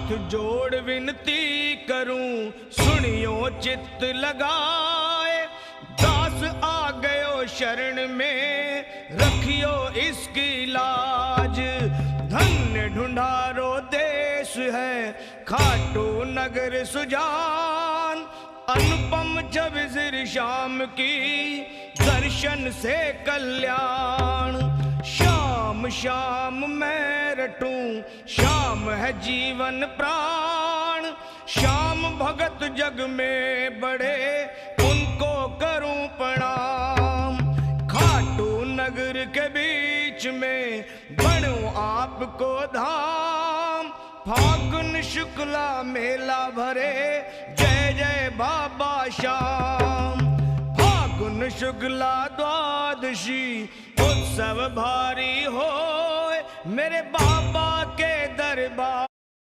हाथ जोड़ विनती करूं, सुनियो चित्त लगाए। दास आ गयो शरण में, रखियो इसकी लाज। धन्य ढूंढारो देश है, खाटू नगर सुजान। अनुपम जब सिर शाम की, दर्शन से कल्याण। श्याम श्याम मैं रटूं, श्याम है जीवन प्राण। श्याम भगत जग में बड़े, उनको करूं प्रणाम। खाटू नगर के बीच में, बनूं आपको धाम। फागुन शुक्ला मेला भरे, जय जय बाबा श्याम। फागुन शुक्ला द्वादशी, उत्सव भारी होए, मेरे बाबा के दरबार